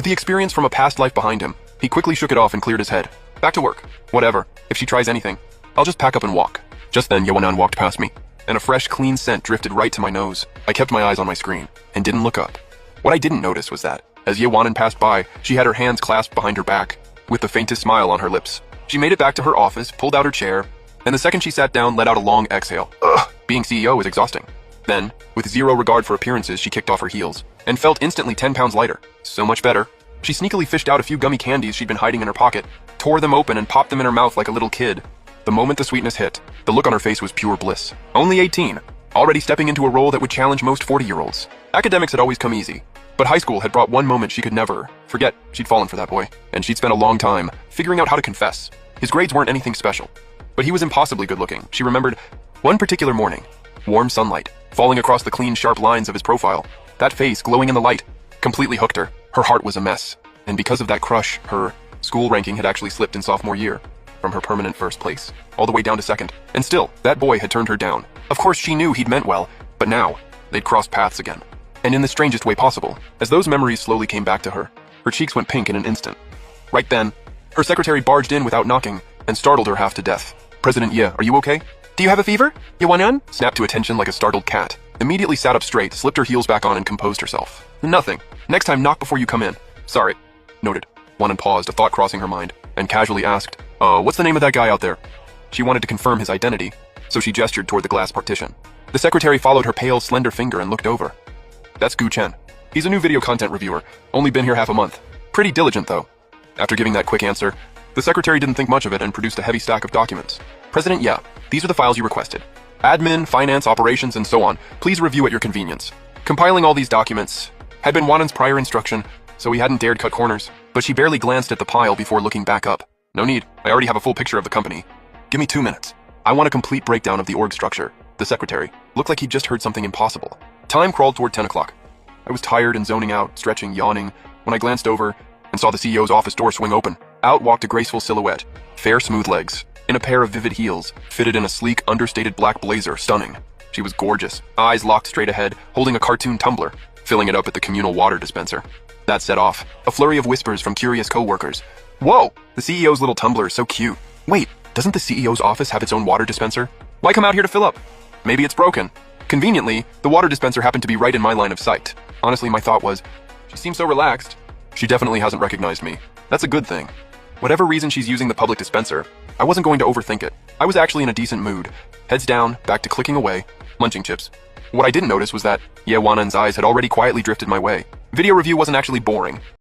With the experience from a past life behind him, he quickly shook it off and cleared his head. Back to work. Whatever. If she tries anything, I'll just pack up and walk. Just then, Yeonan walked past me, and a fresh, clean scent drifted right to my nose. I kept my eyes on my screen, and didn't look up. What I didn't notice was that, as Yeonan passed by, she had her hands clasped behind her back, with the faintest smile on her lips. She made it back to her office, pulled out her chair, and the second she sat down, let out a long exhale. Ugh, being CEO is exhausting. Then, with zero regard for appearances, she kicked off her heels, and felt instantly 10 pounds lighter. So much better. She sneakily fished out a few gummy candies she'd been hiding in her pocket, tore them open and popped them in her mouth like a little kid. The moment the sweetness hit, the look on her face was pure bliss. Only 18, already stepping into a role that would challenge most 40-year-olds. Academics had always come easy, but high school had brought one moment she could never forget. She'd fallen for that boy, and she'd spent a long time figuring out how to confess. His grades weren't anything special, but he was impossibly good-looking. She remembered one particular morning, warm sunlight, falling across the clean, sharp lines of his profile. That face, glowing in the light, completely hooked her. Her heart was a mess, and because of that crush, her school ranking had actually slipped in sophomore year, from her permanent first place, all the way down to second. And still, that boy had turned her down. Of course, she knew he'd meant well, but now, they'd crossed paths again. And in the strangest way possible. As those memories slowly came back to her, her cheeks went pink in an instant. Right then, her secretary barged in without knocking, and startled her half to death. President Ye, are you okay? Do you have a fever? Yeonan? Snapped to attention like a startled cat. Immediately sat up straight, slipped her heels back on, and composed herself. Nothing. Next time, knock before you come in. Sorry. Noted. Yeonan paused, a thought crossing her mind, and casually asked, what's the name of that guy out there? She wanted to confirm his identity, so she gestured toward the glass partition. The secretary followed her pale, slender finger and looked over. That's Gu Chen. He's a new video content reviewer, only been here half a month. Pretty diligent, though. After giving that quick answer, the secretary didn't think much of it and produced a heavy stack of documents. President Ye, these are the files you requested. Admin, finance, operations, and so on. Please review at your convenience. Compiling all these documents had been Wanan's prior instruction, so he hadn't dared cut corners, but she barely glanced at the pile before looking back up. No need, I already have a full picture of the company. Give me 2 minutes. I want a complete breakdown of the org structure. The secretary looked like he'd just heard something impossible. Time crawled toward 10 o'clock. I was tired and zoning out, stretching, yawning, when I glanced over and saw the CEO's office door swing open. Out walked a graceful silhouette, fair smooth legs, in a pair of vivid heels, fitted in a sleek, understated black blazer, stunning. She was gorgeous, eyes locked straight ahead, holding a cartoon tumbler, filling it up at the communal water dispenser. That set off a flurry of whispers from curious co-workers. Whoa! The CEO's little tumbler is so cute. Wait, doesn't the CEO's office have its own water dispenser? Why come out here to fill up? Maybe it's broken. Conveniently, the water dispenser happened to be right in my line of sight. Honestly, my thought was, she seems so relaxed. She definitely hasn't recognized me. That's a good thing. Whatever reason she's using the public dispenser, I wasn't going to overthink it. I was actually in a decent mood. Heads down, back to clicking away, munching chips. What I didn't notice was that Ye Wanan's eyes had already quietly drifted my way. Video review wasn't actually boring.